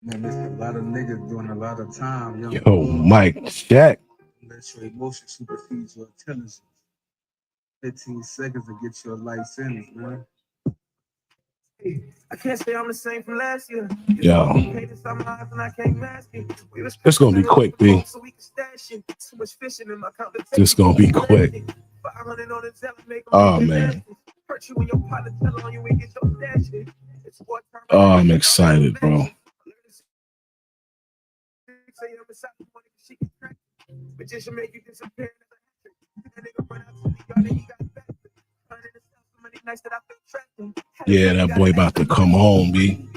Man, there's a lot of niggas doing a lot of time, young. Yo, Mike, check. Let your emotion supersede your intelligence. 15 seconds to get your life sentence, man. I can't say I'm the same from last year. Yo, it's gonna be quick, B. Just gonna be quick. Oh man. Oh, I'm excited, bro. Yeah, that boy about to come home, B.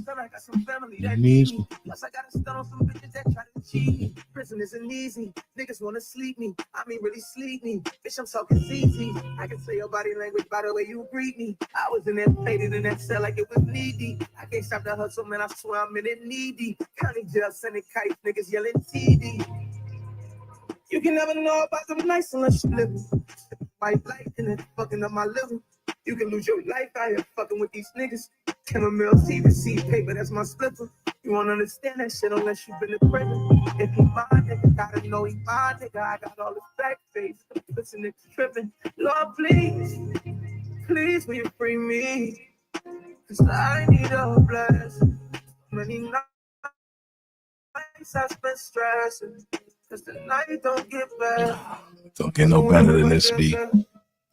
I got some family that need me. Plus, I got to stun on some bitches that try to cheat me. Prison isn't easy. Niggas want to sleep me. I mean, really sleep me. Bitch, I'm talking easy. I can say your body language by the way you greet me. I was in there faded in that cell like it was needy. I can't stop the hustle, man. I swear I'm in it needy. County jail sending kites, niggas yelling TD. You can never know about them nights unless you live my life and it's fucking up my living. You can lose your life out here fucking with these niggas. Chamomile tea, receipt paper, that's my slipper. You won't understand that shit unless you've been in prison. If he my nigga, gotta know he my nigga. I got all the back face, listen, niggas tripping. Lord, please, please, will you free me? Cause I need a blessing. Many nights I spent stressing. Cause the night don't get better. Don't get no better than this, B.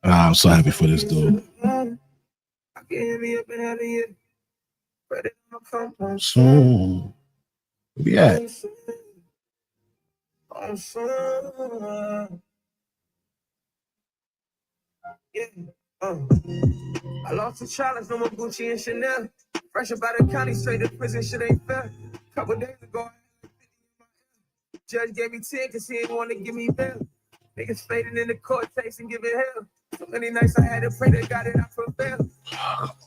I'm so happy for this dude. Soon. Where we at? I lost the challenge, no more Gucci and Chanel. Fresh up out of county, straight to prison, shit ain't fair. Couple days ago, judge gave me 10 cause he didn't want to give me bail. Niggas fading in the court case and giving hell. So many nights I had to pray that God did not prevail.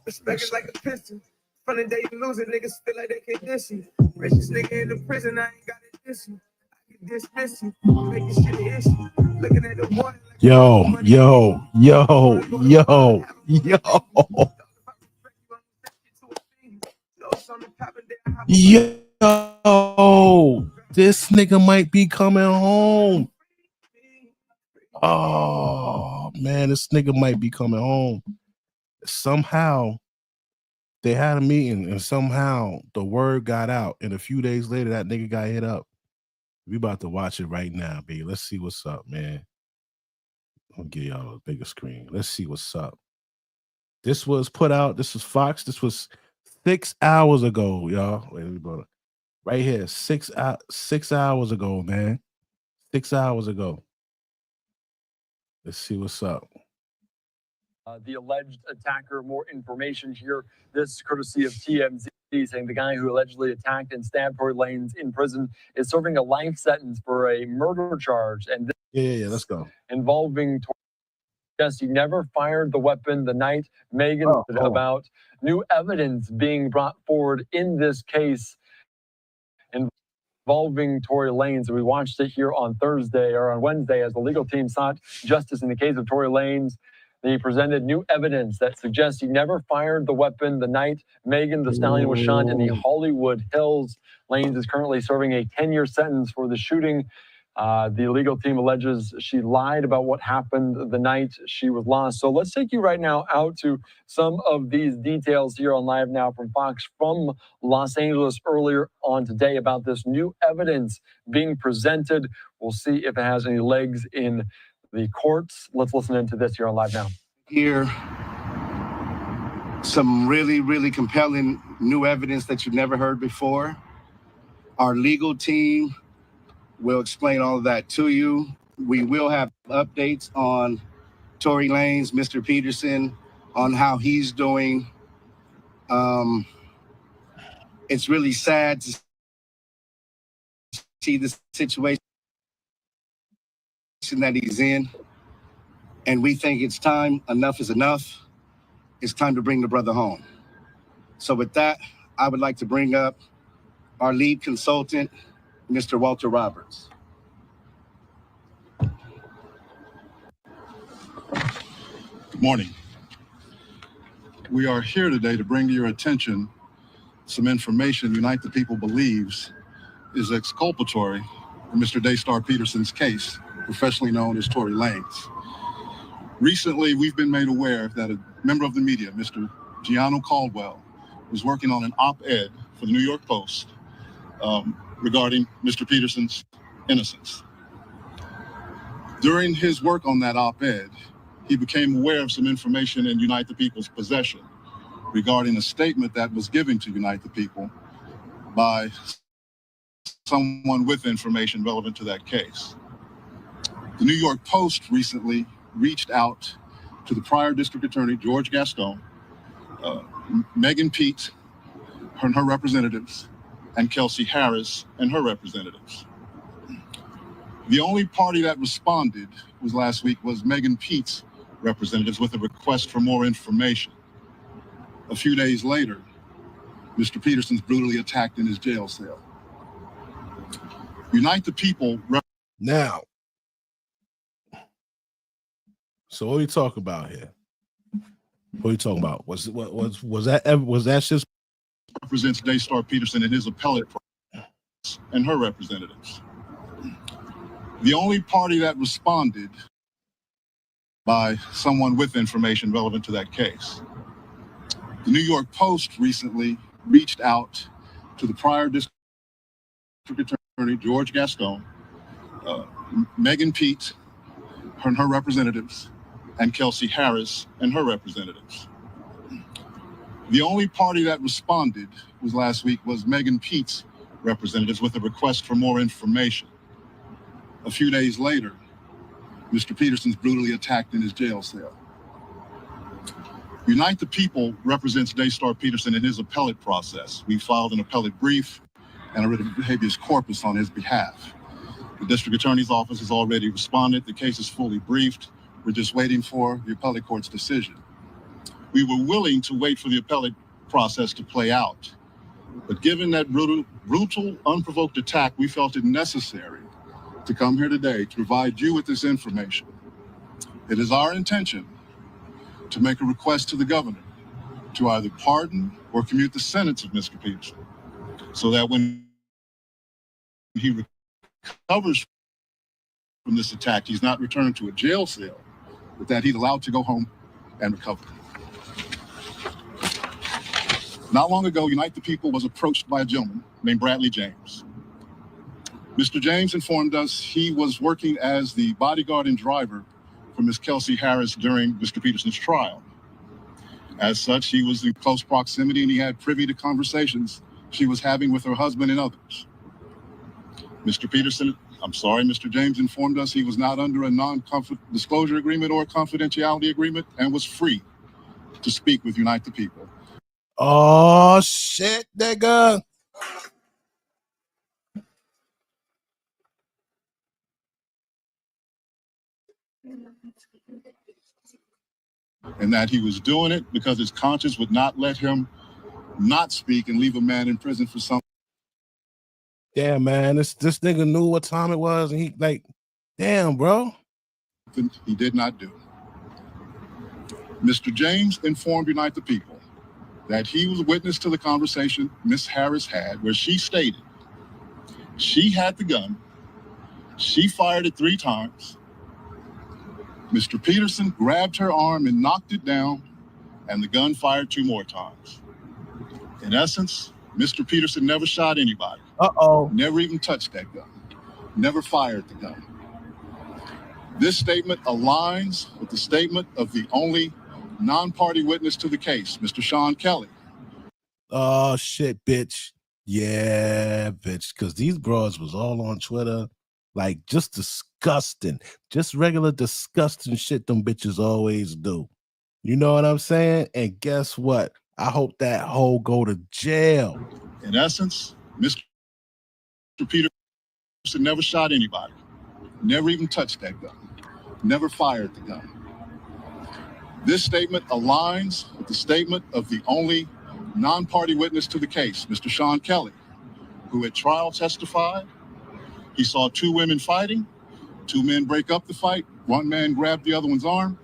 Respect is like a pistol. From the day you lose it, niggas feel like they can diss you. Richest nigga in the prison, I ain't got to diss you. I can dismiss you, make this shit an issue. Looking at the water. Yo. Yo, this nigga might be coming home. Oh man, this nigga might be coming home. Somehow they had a meeting and somehow the word got out. And a few days later, that nigga got hit up. We about to watch it right now, baby. Let's see what's up, man. I'll give y'all a bigger screen. Let's see what's up. This was put out. This was Fox. This was 6 hours ago, y'all. Wait, let me put it right here. 6 hours ago, man. 6 hours ago. Let's see what's up. The alleged attacker, more information here. This courtesy of TMZ, saying the guy who allegedly attacked and stabbed Tory Lanez in prison is serving a life sentence for a murder charge. And this yeah, let's go. Involving Tory. Yes, he never fired the weapon the night Megan about new evidence being brought forward in this case involving Tory Lanez. We watched it here on Thursday or on Wednesday as the legal team sought justice in the case of Tory Lanez. They presented new evidence that suggests he never fired the weapon the night Megan Thee Stallion was shot in the Hollywood Hills. Lanez is currently serving a 10-year sentence for the shooting. The legal team alleges she lied about what happened the night she was lost. So let's take you right now out to some of these details here on Live Now from Fox from Los Angeles earlier on today about this new evidence being presented. We'll see if it has any legs in the courts. Let's listen into this here on Live Now. Here, some really, really compelling new evidence that you've never heard before. Our legal team will explain all of that to you. We will have updates on Tory Lanez, Mr. Peterson, on how he's doing. It's really sad to see the situation that he's in. And we think it's time, enough is enough. It's time to bring the brother home. So with that, I would like to bring up our lead consultant, Mr. Walter Roberts. Good morning. We are here today to bring to your attention some information Unite the People believes is exculpatory in Mr. Daystar Peterson's case, professionally known as Tory Lanez. Recently, we've been made aware that a member of the media, Mr. Gianno Caldwell, was working on an op-ed for the New York Post regarding Mr. Peterson's innocence. During his work on that op-ed, he became aware of some information in Unite the People's possession regarding a statement that was given to Unite the People by someone with information relevant to that case. The New York Post recently reached out to the prior district attorney, George Gaston, Megan Pete and her representatives, and Kelsey Harris and her representatives. The only party that responded last week was Megan Pete's representatives with a request for more information. A few days later, Mr. Peterson's brutally attacked in his jail cell. Unite the People. Now, so what are we talking about here? What are you talking about? Was that just represents Daystar Peterson and his appellate process and her representatives? The only party that responded by someone with information relevant to that case. The New York Post recently reached out to the prior district attorney, George Gaston, Megan Pete and her representatives, and Kelsey Harris and her representatives. The only party that responded last week was Megan Pete's representatives with a request for more information. A few days later, Mr. Peterson's brutally attacked in his jail cell. Unite the People represents Daystar Peterson in his appellate process. We filed an appellate brief and a writ of habeas corpus on his behalf. The district attorney's office has already responded. The case is fully briefed. We're just waiting for the appellate court's decision. We were willing to wait for the appellate process to play out, but given that brutal, unprovoked attack, we felt it necessary to come here today to provide you with this information. It is our intention to make a request to the governor to either pardon or commute the sentence of Mr. Peterson, so that when he recovers from this attack, he's not returned to a jail cell, but that he's allowed to go home and recover. Not long ago, Unite the People was approached by a gentleman named Bradley James. Mr. James informed us he was working as the bodyguard and driver for Ms. Kelsey Harris during Mr. Peterson's trial. As such, he was in close proximity and he had privy to conversations she was having with her husband and others. Mr. James informed us he was not under a non-disclosure agreement or a confidentiality agreement and was free to speak with Unite the People. Oh shit, nigga. And that he was doing it because his conscience would not let him not speak and leave a man in prison for something. Yeah, man, this nigga knew what time it was, and he like, damn, bro. He did not do. Mr. James informed Unite the People that he was a witness to the conversation Ms. Harris had, where she stated she had the gun, she fired it 3 times. Mr. Peterson grabbed her arm and knocked it down, and the gun fired 2 more times. In essence, Mr. Peterson never shot anybody. Never even touched that gun. Never fired the gun. This statement aligns with the statement of the only non-party witness to the case, Mr. Sean Kelly. Oh shit, bitch. Yeah, bitch. Because these broads was all on Twitter, like just disgusting, just regular disgusting shit them bitches always do. You know what I'm saying? And guess what? I hope that hoe go to jail. In essence, Mr. Peterson never shot anybody. Never even touched that gun. Never fired the gun. This statement aligns with the statement of the only non-party witness to the case, Mr. Sean Kelly, who at trial testified he saw 2 women fighting, 2 men break up the fight, 1 man grabbed the other one's arm.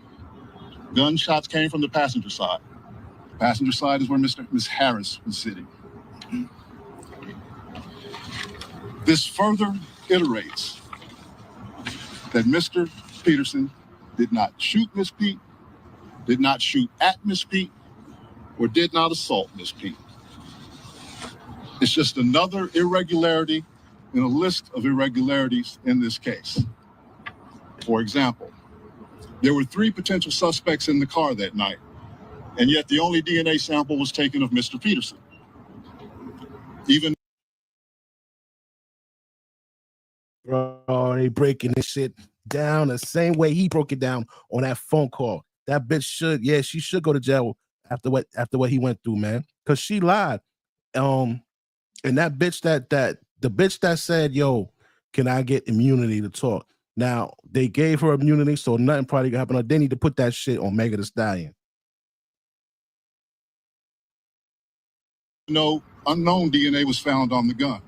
Gunshots came from the passenger side. The passenger side is where Ms. Harris was sitting. This further iterates that Mr. Peterson did not shoot Miss Pete, did not shoot at Miss Pete, or did not assault Miss Pete. It's just another irregularity in a list of irregularities in this case. For example, there were 3 potential suspects in the car that night, and yet the only DNA sample was taken of Mr. Peterson. Even Bro, they breaking this shit down the same way he broke it down on that phone call. That bitch should, yeah, she should go to jail after what he went through, man. Cause she lied. And that bitch the bitch that said, yo, can I get immunity to talk? Now they gave her immunity, so nothing probably gonna happen. They need to put that shit on Megan Thee Stallion. no unknown DNA was found on the gun.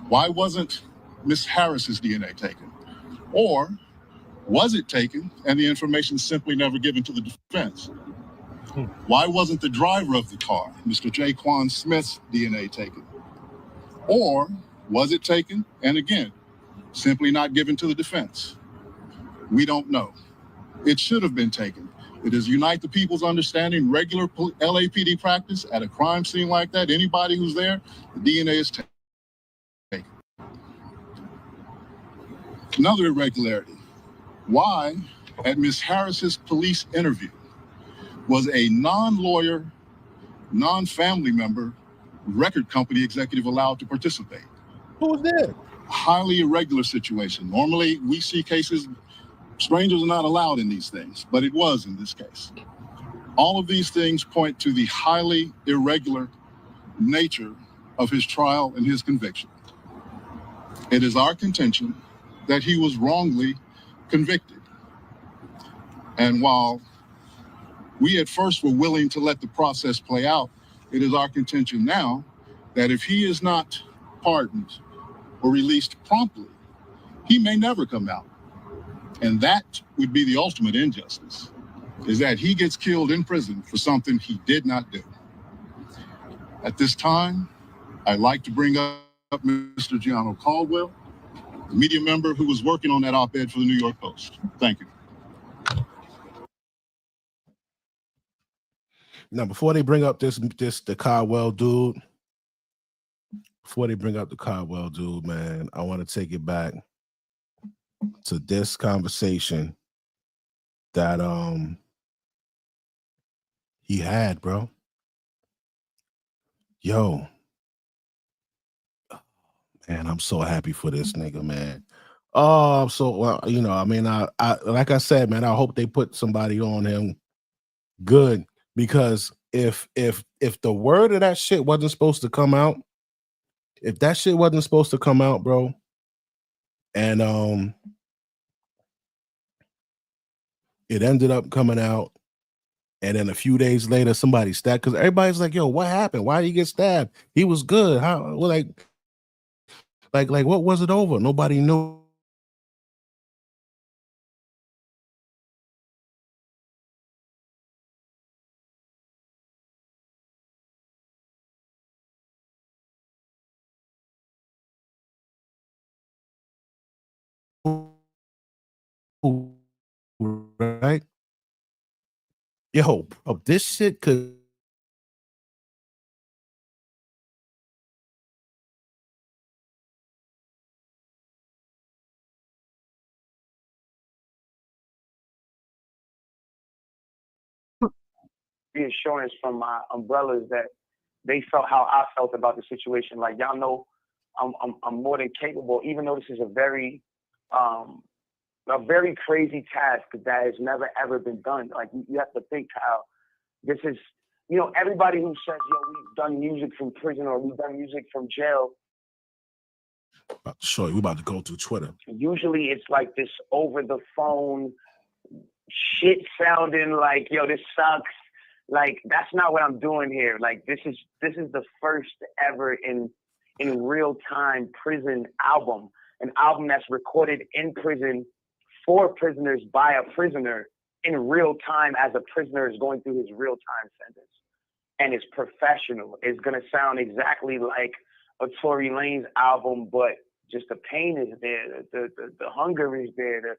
Why wasn't Miss Harris's DNA taken? Or was it taken and the information simply never given to the defense? Why wasn't the driver of the car, Mr. Jaquan Smith's DNA taken? Or was it taken and again, simply not given to the defense? We don't know. It should have been taken. It is Unite the People's understanding, regular LAPD practice at a crime scene like that, anybody who's there, the DNA is taken. Another irregularity. Why, at Ms. Harris's police interview, was a non-lawyer, non-family member record company executive allowed to participate? Who was there? Highly irregular situation. Normally, we see cases, strangers are not allowed in these things, but it was in this case. All of these things point to the highly irregular nature of his trial and his conviction. It is our contention that he was wrongly convicted. And while we at first were willing to let the process play out, it is our contention now that if he is not pardoned or released promptly, he may never come out. And that would be the ultimate injustice, is that he gets killed in prison for something he did not do. At this time, I'd like to bring up Mr. Gianno Caldwell, the media member who was working on that op-ed for the New York Post. Thank you. Now, before they bring up the Caldwell dude, man, I want to take it back to this conversation that he had, bro. Yo, man, I'm so happy for this nigga, man. Oh, I'm so well, you know, I mean, I like I said, man, I hope they put somebody on him good, because if the word of that shit wasn't supposed to come out, bro, and it ended up coming out, and then a few days later somebody stabbed, because everybody's like, yo, what happened? Why did he get stabbed? He was good. How? Well, like what was it over? Nobody knew. Right? Yo, bro, this shit could reassurance from my umbrellas that they felt how I felt about the situation. Like, y'all know I'm more than capable, even though this is a very crazy task that has never ever been done. Like, you have to think how this is, you know, everybody who says, yo, we've done music from prison or we've done music from jail. About to show you, we're about to go through Twitter. Usually it's like this over the phone shit sounding like, yo, this sucks. Like, that's not what I'm doing here. Like, this is the first ever in real time prison album, an album that's recorded in prison for prisoners by a prisoner in real time as a prisoner is going through his real time sentence. And it's professional. It's gonna sound exactly like a Tory Lanez album, but just the pain is there, the hunger is there,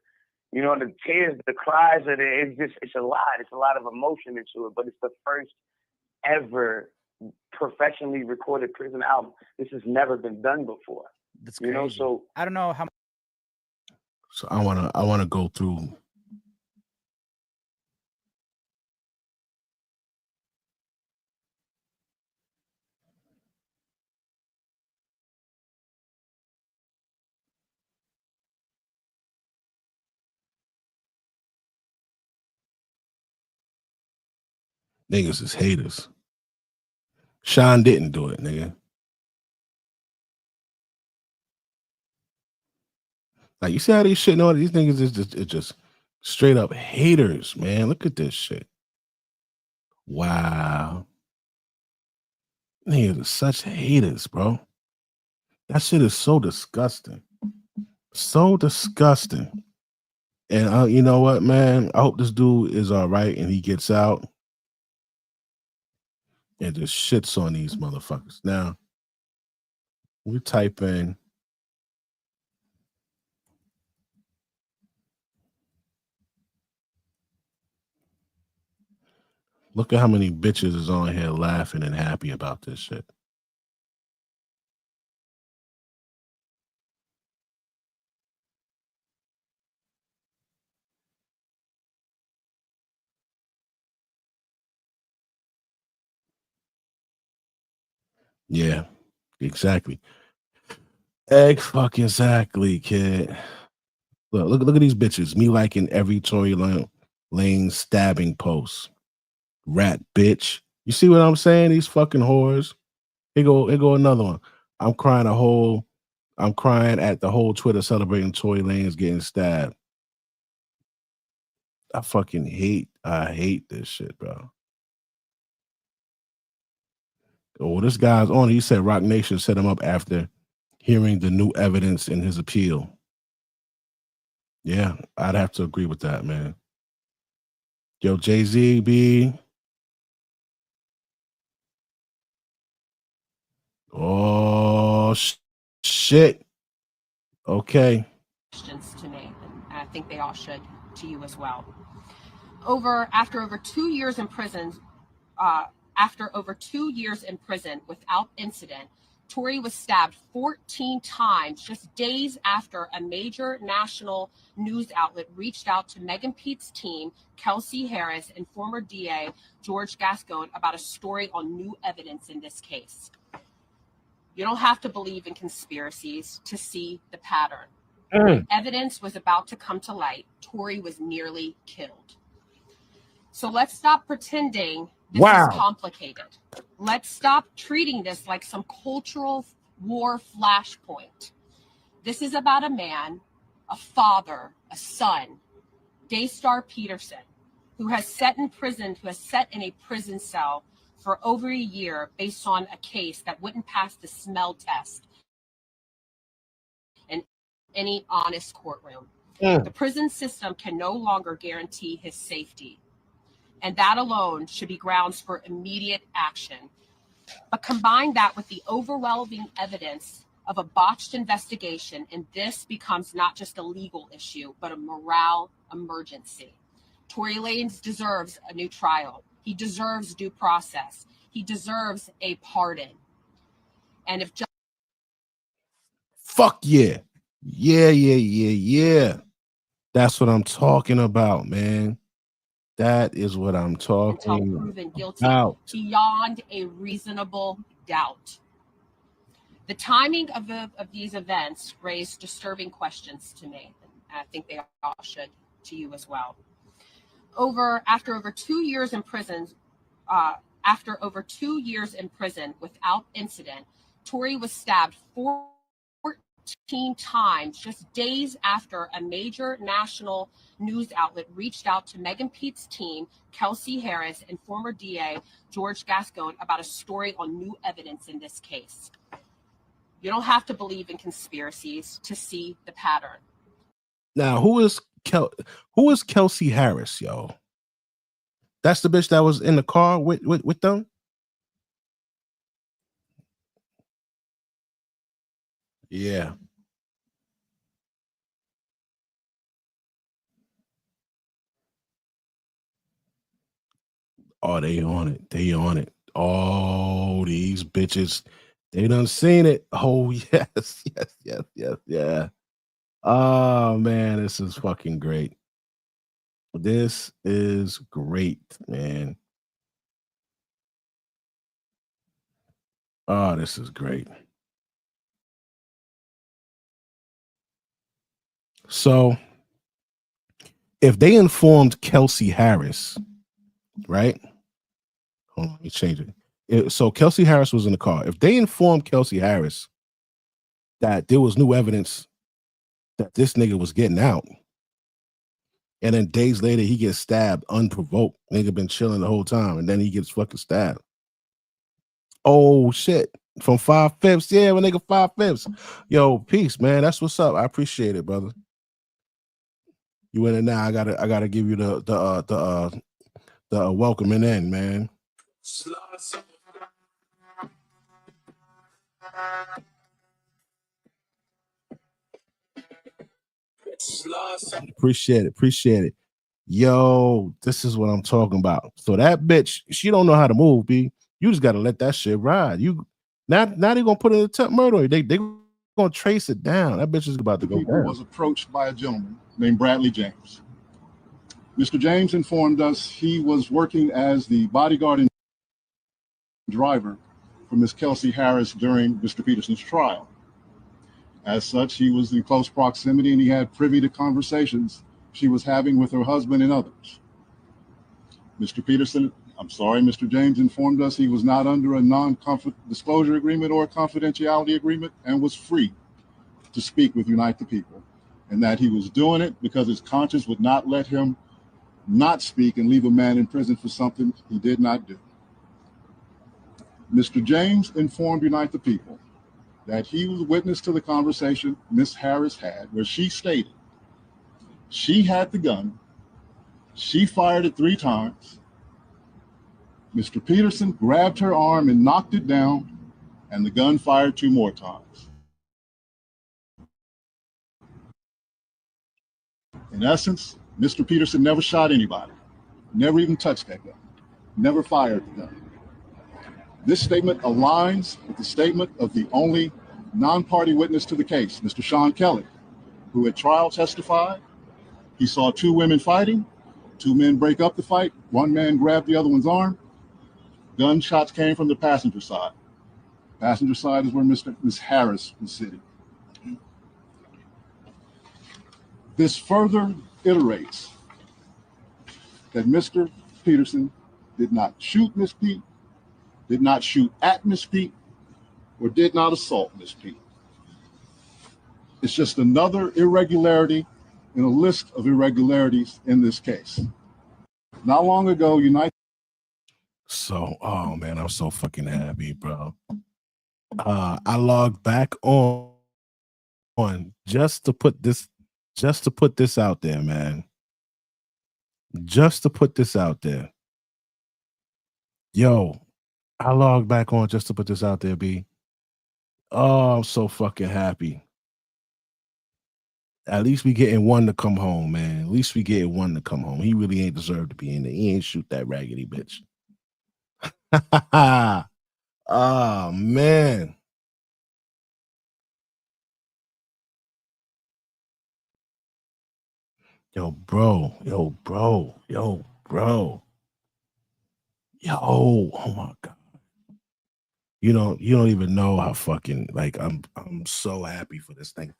the tears, the cries are there. It's a lot. It's a lot of emotion into it, but it's the first ever professionally recorded prison album. This has never been done before. That's crazy. So I don't know how. So I wanna go through. Niggas is haters. Sean didn't do it, nigga. Like, you see how these shit all these niggas is just straight up haters, man. Look at this shit. Wow. Niggas are such haters, bro. That shit is so disgusting. So disgusting. And you know what, man? I hope this dude is all right and he gets out and just shits on these motherfuckers. Now, we type in look at how many bitches is on here laughing and happy about this shit. Yeah, exactly. Exactly, kid. Look at these bitches. Me liking every Tory Lane stabbing post. Rat bitch. You see what I'm saying? These fucking whores. Here go another one. I'm crying at the whole Twitter celebrating Tory Lanez getting stabbed. I hate this shit, bro. Oh, this guy's on. He said Rock Nation set him up after hearing the new evidence in his appeal. Yeah, I'd have to agree with that, man. Yo, Jay-Z, B. Oh, shit. Okay. Questions to me, and I think they all should to you as well. After over 2 years in prison without incident, Tory was stabbed 14 times just days after a major national news outlet reached out to Megan Pete's team, Kelsey Harris, and former DA George Gascon about a story on new evidence in this case. You don't have to believe in conspiracies to see the pattern. When evidence was about to come to light, Tory was nearly killed. So let's stop pretending this is complicated. Let's stop treating this like some cultural war flashpoint. This is about a man, a father, a son, Daystar Peterson, who has sat in a prison cell for over a year based on a case that wouldn't pass the smell test in any honest courtroom. The prison system can no longer guarantee his safety, and that alone should be grounds for immediate action. But combine that with the overwhelming evidence of a botched investigation, and this becomes not just a legal issue, but a morale emergency. Tory Lanez deserves a new trial. He deserves due process. He deserves a pardon. And if fuck yeah. Yeah. That's what I'm talking about, man. That is what I'm talking until proven guilty about. Beyond a reasonable doubt. The timing of these events raised disturbing questions to me, and I think they all should to you as well. After over 2 years in prison without incident, Tory was stabbed 14 times just days after a major national news outlet reached out to Megan Pete's team, Kelsey Harris, and former DA George Gascon about a story on new evidence in this case. You don't have to believe in conspiracies to see the pattern. Now, who is Kelsey Harris, yo? That's the bitch that was in the car with them? Yeah. Oh, they on it. They on it. Oh, these bitches. They done seen it. Oh, yes, yeah. Oh, man, this is fucking great. This is great, man. Oh, this is great. So, if they informed Kelsey Harris, right? Hold on, let me change it. So Kelsey Harris was in the car. If they informed Kelsey Harris that there was new evidence that this nigga was getting out, and then days later he gets stabbed unprovoked, nigga been chilling the whole time, and then he gets fucking stabbed. Oh shit. From 5/5. Yeah, my nigga 5/5. Yo, peace, man. That's what's up. I appreciate it, brother. You in it now. I gotta give you the welcoming in, man. Appreciate it. Yo, this is what I'm talking about. So that bitch, she don't know how to move, B. You just gotta let that shit ride. You now they gonna put in a attempt murder. They gonna trace it down. That bitch is about to go down. Was approached by a gentleman named Bradley James. Mr. James informed us he was working as the bodyguard and driver for Miss Kelsey Harris during Mr. Peterson's trial. As such, he was in close proximity and he had privy to conversations she was having with her husband and others. Mr. James informed us he was not under a non-disclosure agreement or a confidentiality agreement and was free to speak with Unite the People, and that he was doing it because his conscience would not let him not speak and leave a man in prison for something he did not do. Mr. James informed Unite the People that he was witness to the conversation Miss Harris had, where she stated she had the gun, she fired it 3 times, Mr. Peterson grabbed her arm and knocked it down, and the gun fired 2 more times. In essence, Mr. Peterson never shot anybody, never even touched that gun, never fired the gun. This statement aligns with the statement of the only non-party witness to the case, Mr. Sean Kelly, who at trial testified he saw 2 women fighting, 2 men break up the fight, 1 man grabbed the other one's arm. Gunshots came from the passenger side. Passenger side is where Miss Harris was sitting. This further iterates that Mr. Peterson did not shoot Miss Pete, did not shoot at Miss Pete, or did not assault Miss Pete. It's just another irregularity in a list of irregularities in this case. Not long ago, So, oh man, I'm so fucking happy, bro. I logged back on just to put this out there, man. Just to put this out there. Yo, I logged back on just to put this out there, B. Oh, I'm so fucking happy. At least we getting one to come home, man. At least we getting one to come home. He really ain't deserved to be in there. He ain't shoot that raggedy bitch. Oh, man. Yo, bro. Oh my God. You don't even know how fucking, like, I'm so happy for this thing.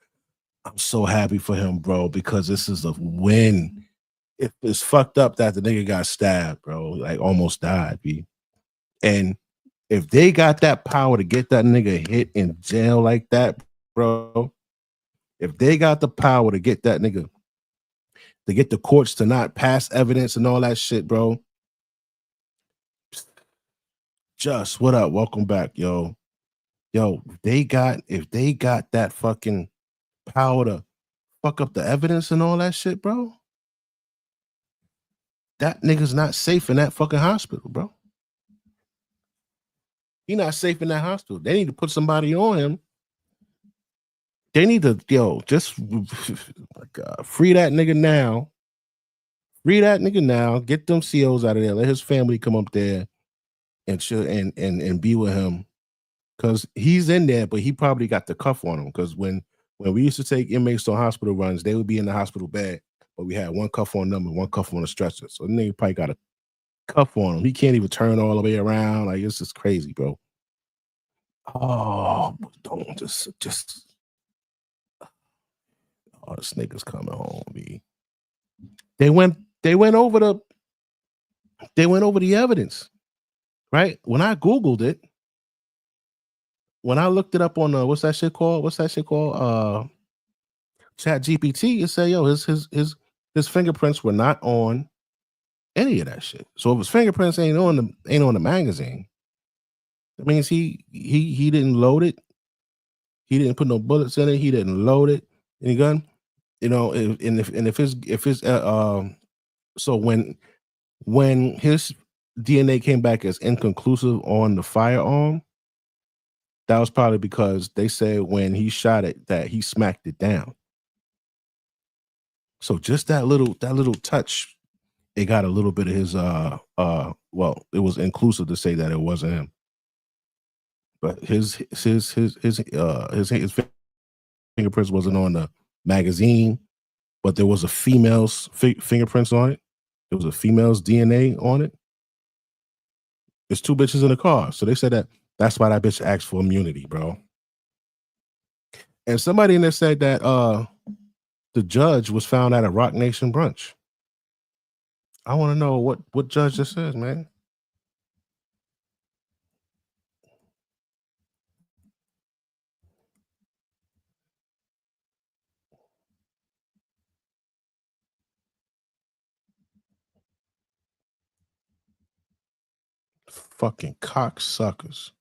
I'm so happy for him, bro, because this is a win. It's fucked up that the nigga got stabbed, bro. Like, almost died, B. And if they got that power to get that nigga hit in jail like that, bro, if they got the power to get that nigga, to get the courts to not pass evidence and all that shit, bro. Just what up? Welcome back, yo. Yo, if they got that fucking power to fuck up the evidence and all that shit, bro, that nigga's not safe in that fucking hospital, bro. He not safe in that hospital. They need to put somebody on him They need to, just free that nigga now. Free that nigga now. Get them COs out of there. Let his family come up there and chill and be with him. Because he's in there, but he probably got the cuff on him. Because when we used to take inmates on hospital runs, they would be in the hospital bed, but we had one cuff on them and one cuff on the stretcher. So the nigga probably got a cuff on him. He can't even turn all the way around. Like, it's just crazy, bro. Oh, don't just oh, this nigga's coming home, B. They went over the evidence, right? When I Googled it, when I looked it up on what's that shit called? Chat GPT, it said, yo, his fingerprints were not on any of that shit. So if his fingerprints ain't on the magazine, that means he didn't load it. He didn't put no bullets in it. He didn't load it. Any gun, so when his DNA came back as inconclusive on the firearm, that was probably because they said when he shot it that he smacked it down. So just that little touch, it got a little bit of his well, it was inclusive to say that it wasn't him. But his fingerprints wasn't on the magazine, but there was a female's fingerprints on it. There was a female's DNA on it. There's two bitches in the car. So they said that's why that bitch asked for immunity, bro. And somebody in there said that the judge was found at a Rock Nation brunch. I want to know what judge this is, man. Fucking cocksuckers.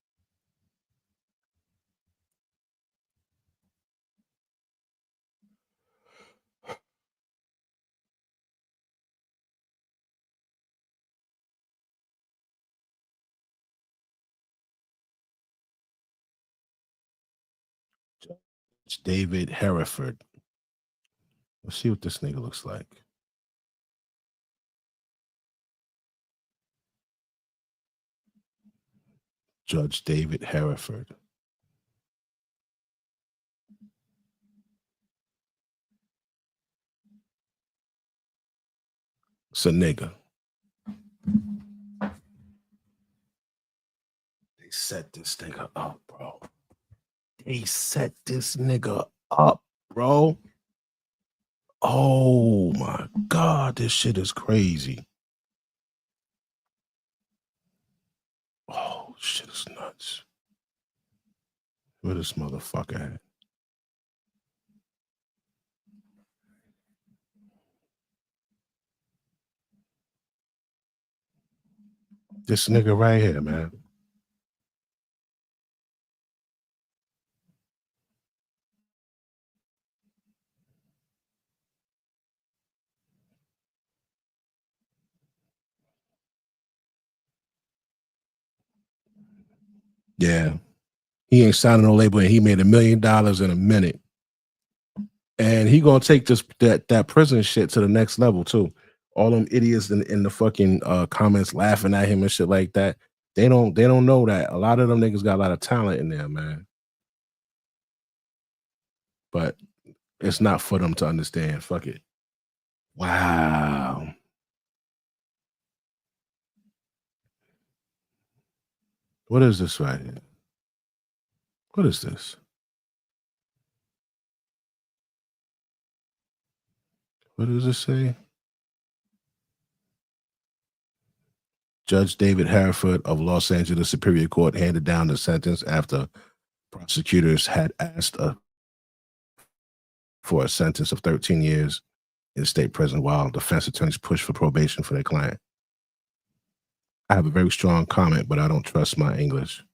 Judge David Hereford. Let's see what this nigga looks like. Judge David Hereford. It's a nigga. They set this nigga up, bro. They set this nigga up, bro. Oh my God, this shit is crazy. Oh, shit is nuts. Where this motherfucker at? This nigga right here, man. Yeah. He ain't signing no label and he made $1 million in a minute. And he gonna take that prison shit to the next level too. All them idiots in the fucking comments laughing at him and shit like that. They don't know that a lot of them niggas got a lot of talent in there, man. But it's not for them to understand. Fuck it. Wow. What is this right here? What is this? What does it say? Judge David Hereford of Los Angeles Superior Court handed down the sentence after prosecutors had asked for a sentence of 13 years in state prison while defense attorneys pushed for probation for their client. I have a very strong comment, but I don't trust my English.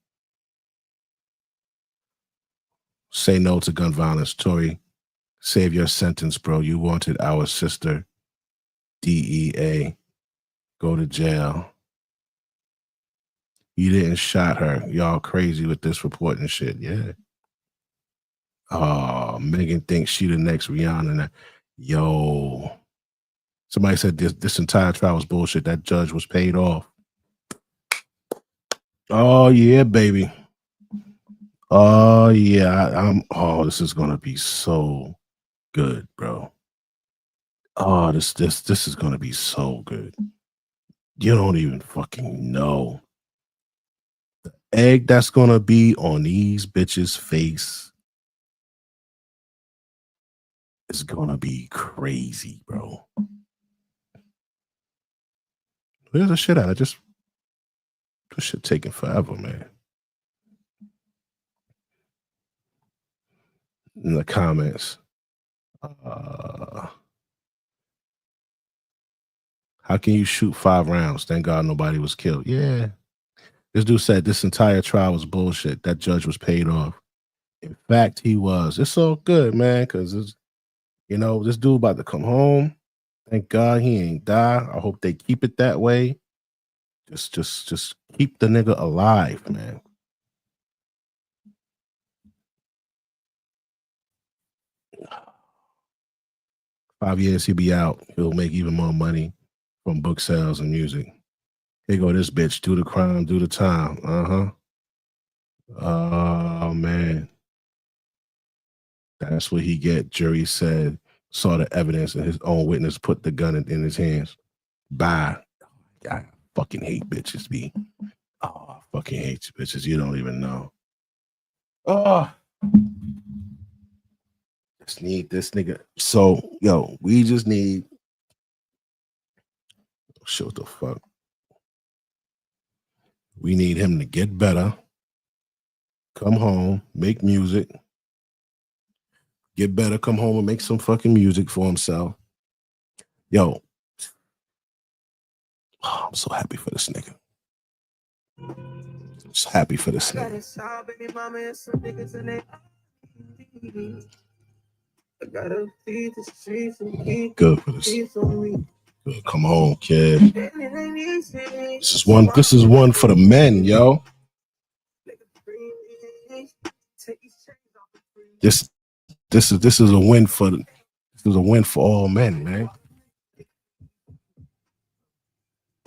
Say no to gun violence. Tory, save your sentence, bro. You wanted our sister, DEA. Go to jail. You didn't shot her. Y'all crazy with this report and shit. Yeah. Megan thinks she the next Rihanna. Yo, somebody said this entire trial was bullshit. That judge was paid off. Oh yeah, baby. Oh yeah, this is gonna be so good, bro. Oh, this is gonna be so good. You don't even fucking know the egg that's gonna be on these bitches' face. Is gonna be crazy, bro. Where's the shit at? This shit taking forever, man. In the comments, how can you shoot 5 rounds? Thank God nobody was killed. Yeah, this dude said this entire trial was bullshit. That judge was paid off. In fact, he was. It's all good, man, because this dude about to come home. Thank God he ain't die. I hope they keep it that way. Just keep the nigga alive, man. $5 years he'll be out. He'll make even more money from book sales and music. Here go this bitch. Do the crime, do the time. Oh man. That's what he get. Jury said, saw the evidence, and his own witness put the gun in his hands. Bye. I fucking hate bitches, B. Oh, I fucking hate bitches. You don't even know. Oh. Just need this nigga. So, yo, we just need. Shut the fuck. We need him to get better. Come home, make music. Get better, come home and make some fucking music for himself. Yo. Oh, I'm so happy for this nigga. Just happy for this nigga. Good for this. Good. Come on, kid. This is one for the men, yo. This is a win for all men, man.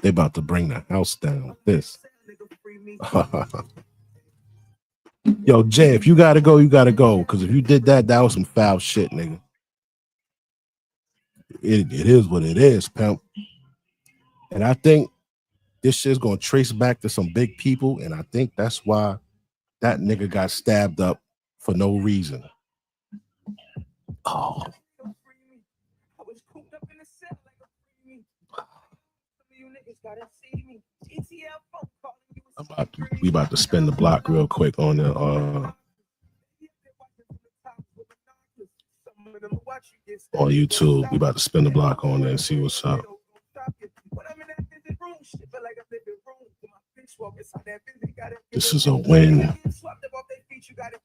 They about to bring the house down with this. Yo, Jay, if you gotta go, you gotta go. Because if you did that was some foul shit, nigga. It is what it is, pimp. And I think this shit's gonna trace back to some big people, and I think that's why that nigga got stabbed up for no reason. Oh. We about to spin the block real quick on the on YouTube. We about to spin the block on there and see what's up. This is a win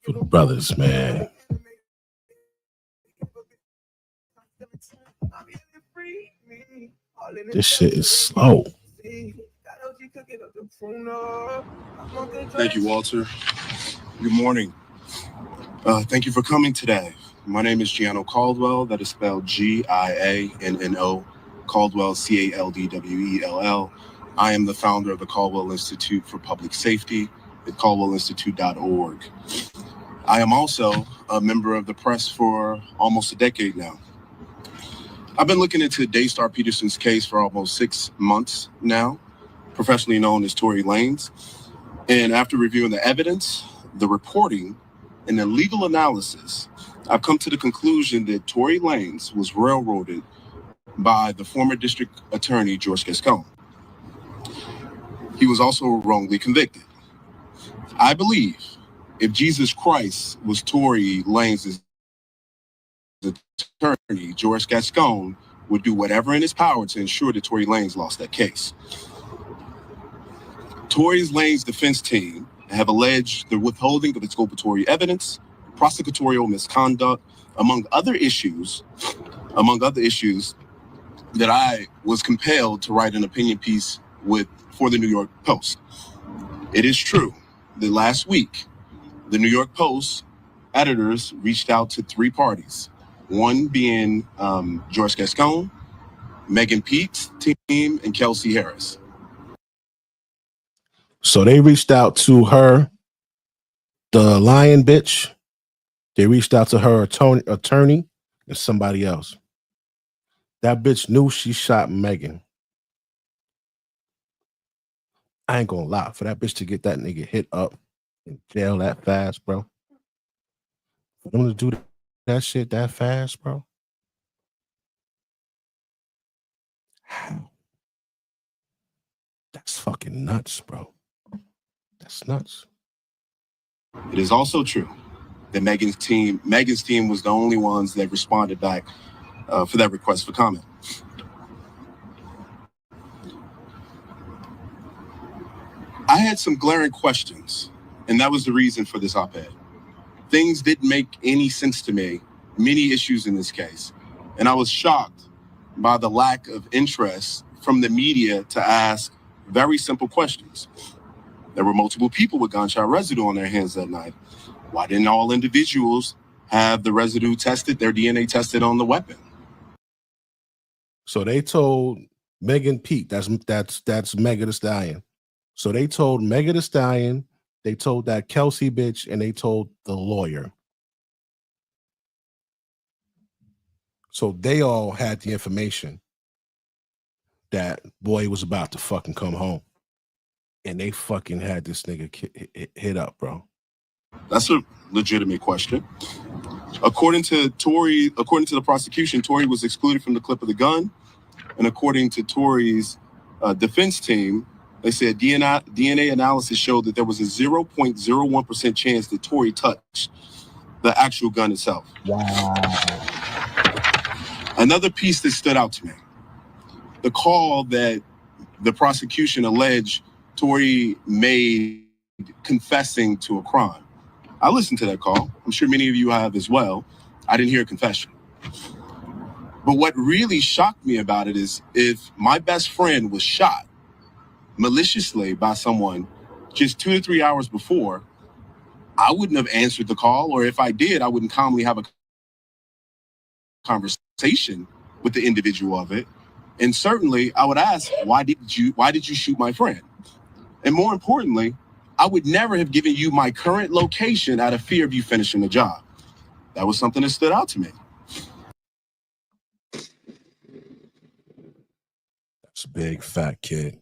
for the brothers, man. This shit is slow. Thank you, Walter. Good morning. Thank you for coming today. My name is Gianno Caldwell. That is spelled Gianno, Caldwell, Caldwell. I am the founder of the Caldwell Institute for Public Safety at caldwellinstitute.org. I am also a member of the press for almost a decade now. I've been looking into Daystar Peterson's case for almost 6 months now, professionally known as Tory Lanez. And after reviewing the evidence, the reporting, and the legal analysis, I've come to the conclusion that Tory Lanez was railroaded by the former district attorney, George Gascon. He was also wrongly convicted. I believe if Jesus Christ was Tory Lanez's attorney, George Gascon would do whatever in his power to ensure that Tory Lanez lost that case. Tory Lanez's defense team have alleged the withholding of exculpatory evidence, prosecutorial misconduct, among other issues that I was compelled to write an opinion piece for the New York Post. It is true that last week, the New York Post editors reached out to 3 parties, one being George Gascon, Megan Pete's team, and Kelsey Harris. So they reached out to her, the lion bitch. They reached out to her attorney and somebody else. That bitch knew she shot Megan. I ain't gonna lie. For that bitch to get that nigga hit up in jail that fast, bro. For them to do that shit that fast, bro. How? That's fucking nuts, bro. That's nuts. It is also true that Megan's team was the only ones that responded back for that request for comment. I had some glaring questions, and that was the reason for this op-ed. Things didn't make any sense to me, many issues in this case, and I was shocked by the lack of interest from the media to ask very simple questions. There were multiple people with gunshot residue on their hands that night. Why didn't all individuals have the residue tested, their DNA tested on the weapon? So they told Megan Pete, that's Megan Thee Stallion. So they told Megan Thee Stallion, they told that Kelsey bitch, and they told the lawyer. So they all had the information that boy was about to fucking come home. And they fucking had this nigga hit up, bro. That's a legitimate question. According to the prosecution, Tory was excluded from the clip of the gun. And according to Tory's defense team, they said DNA analysis showed that there was a 0.01% chance that Tory touched the actual gun itself. Wow. Another piece that stood out to me, the call that the prosecution alleged Tory made confessing to a crime. I listened to that call. I'm sure many of you have as well. I didn't hear a confession. But what really shocked me about it is if my best friend was shot maliciously by someone just 2 to 3 hours before, I wouldn't have answered the call, or if I did, I wouldn't calmly have a conversation with the individual of it. And certainly I would ask, why did you shoot my friend? And more importantly, I would never have given you my current location out of fear of you finishing the job. That was something that stood out to me. That's a big fact, kid.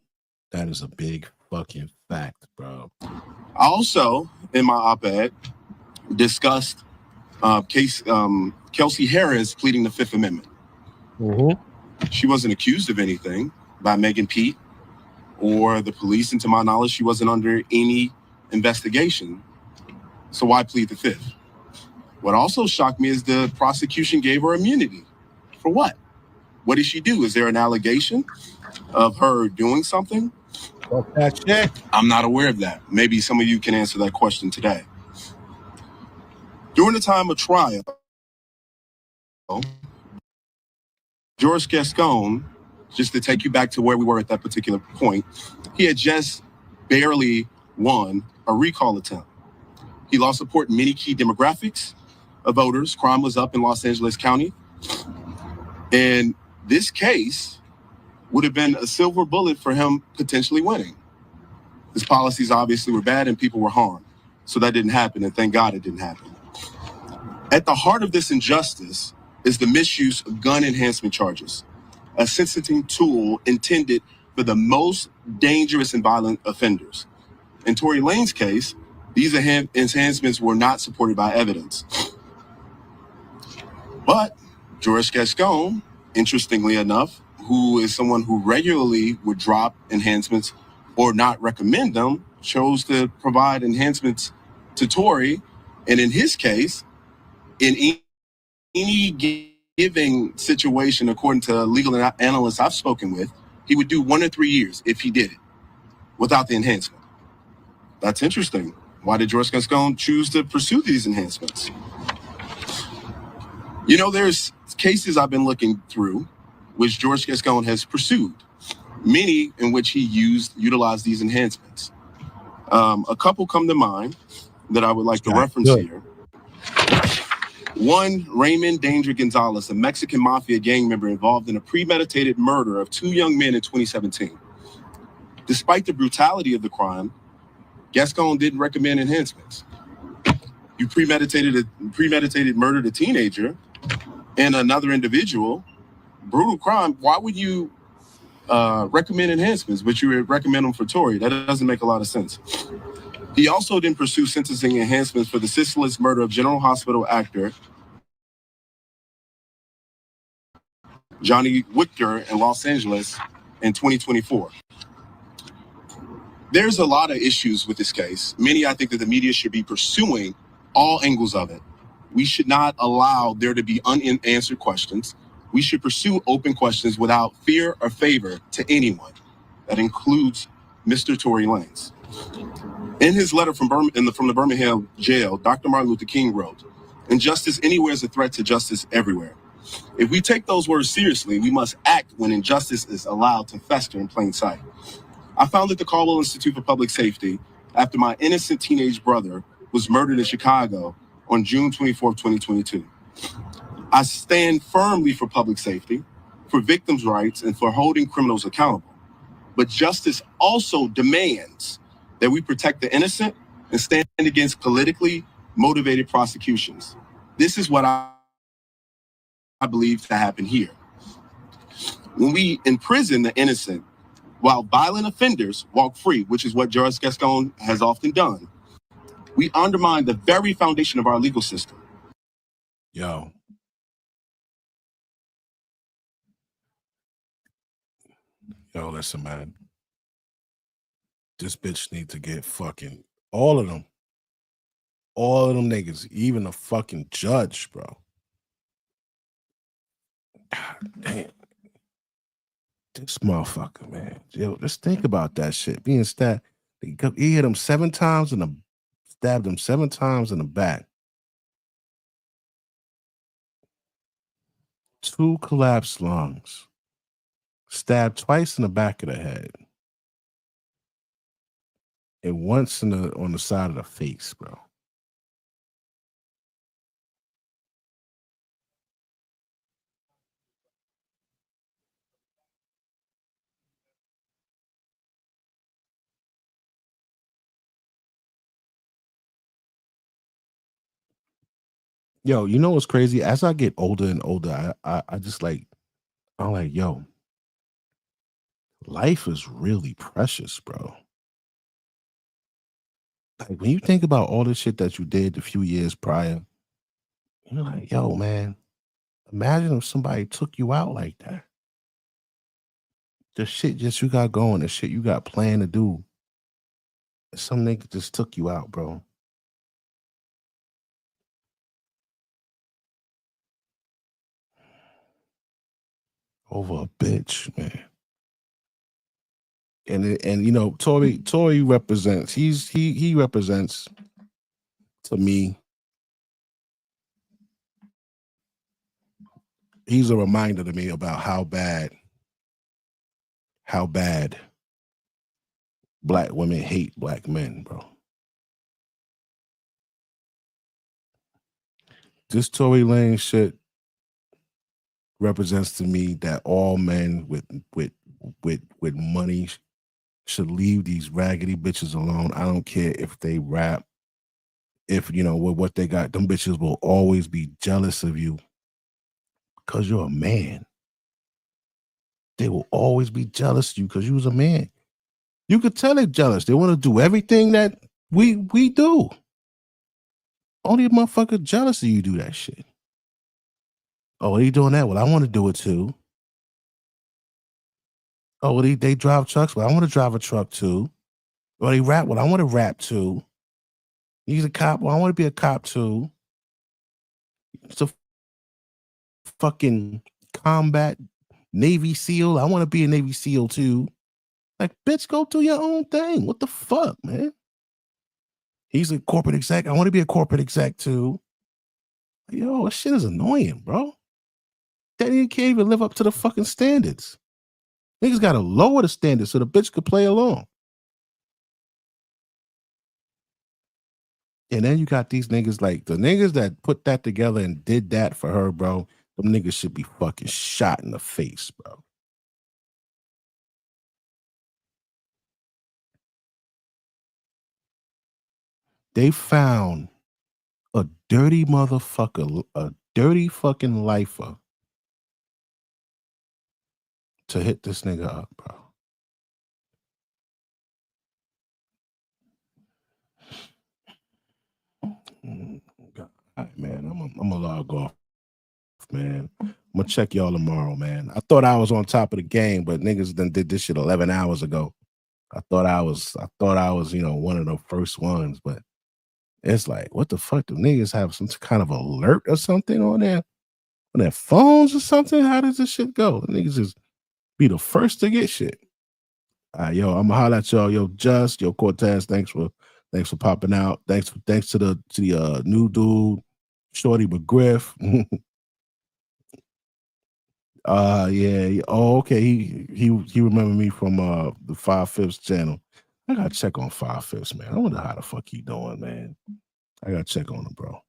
That is a big fucking fact, bro. I also, in my op-ed, discussed Kelsey Harris pleading the Fifth Amendment. Mm-hmm. She wasn't accused of anything by Megan Pete or the police, and to my knowledge, she wasn't under any investigation. So why plead the Fifth? What also shocked me is the prosecution gave her immunity. For what? What did she do? Is there an allegation of her doing something? I'm not aware of that. Maybe some of you can answer that question today. During the time of trial, George Gascon, just to take you back to where we were at that particular point, he had just barely won a recall attempt. He lost support in many key demographics of voters. Crime was up in Los Angeles County. And this case would have been a silver bullet for him potentially winning. His policies obviously were bad and people were harmed. So that didn't happen, and thank God it didn't happen. At the heart of this injustice is the misuse of gun enhancement charges, a sentencing tool intended for the most dangerous and violent offenders. In Tory Lanez case, these enhancements were not supported by evidence. But George Gascon, interestingly enough, who is someone who regularly would drop enhancements or not recommend them, chose to provide enhancements to Tory. And in his case, in any given situation, according to legal analysts I've spoken with, he would do 1 to 3 years if he did it without the enhancement. That's interesting. Why did George Gascon choose to pursue these enhancements? You know, there's cases I've been looking through which George Gascon has pursued, many in which he utilized these enhancements. A couple come to mind that I would like to reference here. One, Raymond Danger Gonzalez, a Mexican mafia gang member involved in a premeditated murder of 2 young men in 2017. Despite the brutality of the crime, Gascon didn't recommend enhancements. You premeditated murdered a teenager and another individual, brutal crime. Why would you recommend enhancements, but you would recommend them for Tory? That doesn't make a lot of sense. He also didn't pursue sentencing enhancements for the senseless murder of General Hospital actor Johnny Whitaker in Los Angeles in 2024. There's a lot of issues with this case. Many, I think, that the media should be pursuing all angles of it. We should not allow there to be unanswered questions. We should pursue open questions without fear or favor to anyone. That includes Mr. Tory Lanez. In his letter from the Birmingham jail, Dr. Martin Luther King wrote, "Injustice anywhere is a threat to justice everywhere. If we take those words seriously, we must act when injustice is allowed to fester in plain sight." I founded the Caldwell Institute for Public Safety after my innocent teenage brother was murdered in Chicago on June 24, 2022. I stand firmly for public safety, for victims' rights, and for holding criminals accountable. But justice also demands that we protect the innocent and stand against politically motivated prosecutions. This is what I believe to happen here. When we imprison the innocent while violent offenders walk free, which is what Judge Gascon has often done, we undermine the very foundation of our legal system. Yo, listen, man. This bitch need to get fucking all of them niggas, even the fucking judge, bro. God damn. This motherfucker, man. Yo, just think about that shit. Being stabbed. He hit him 7 times stabbed him 7 times in the back. 2 collapsed lungs. Stabbed twice in the back of the head. And once on the side of the face, bro. Yo, you know what's crazy? As I get older and older, I just like, I'm like, yo, life is really precious, bro. Like, when you think about all the shit that you did a few years prior, you're like, yo, man, imagine if somebody took you out like that. The shit just you got going, the shit you got planned to do. Some nigga just took you out, bro. Over a bitch, man. And you know, Tory represents, he represents to me. He's a reminder to me about how bad black women hate black men, bro. This Tory Lanez shit represents to me that all men with money should leave these raggedy bitches alone. I don't care if they rap. If, you know, with what they got, them bitches will always be jealous of you because you're a man. They will always be jealous of you because you was a man. You could tell they're jealous. They want to do everything that we do. Only a motherfucker jealous of you do that shit. Oh, they doing that? Well, I want to do it too. Oh, well, they drive trucks. Well, I want to drive a truck too. Well, they rap. Well, I want to rap too. He's a cop. Well, I want to be a cop too. It's a fucking combat Navy SEAL. I want to be a Navy SEAL too. Like, bitch, go do your own thing. What the fuck, man? He's a corporate exec. I want to be a corporate exec too. Yo, that shit is annoying, bro. That nigga can't even live up to the fucking standards. Niggas got to lower the standards so the bitch could play along. And then you got these niggas, like the niggas that put that together and did that for her, bro. Them niggas should be fucking shot in the face, bro. They found a dirty motherfucker, a dirty fucking lifer to hit this nigga up, bro. God, all right, man, I'm gonna log off, man. I'm gonna check y'all tomorrow, man. I thought I was on top of the game, but niggas done did this shit 11 hours ago. I thought I was, you know, one of the first ones, but it's like, what the fuck? Do niggas have some kind of alert or something on their phones or something? How does this shit go? Niggas just be the first to get shit. All right, yo, I'm gonna holler at y'all. Yo, Just, yo, Cortez, thanks for popping out. Thanks to the new dude, Shorty McGriff. Yeah. Oh, okay. He remembered me from the 5/5 channel. I gotta check on 5/5, man. I wonder how the fuck he doing, man. I gotta check on him, bro.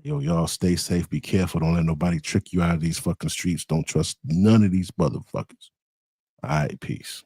Yo, y'all stay safe. Be careful. Don't let nobody trick you out of these fucking streets. Don't trust none of these motherfuckers. All right, peace.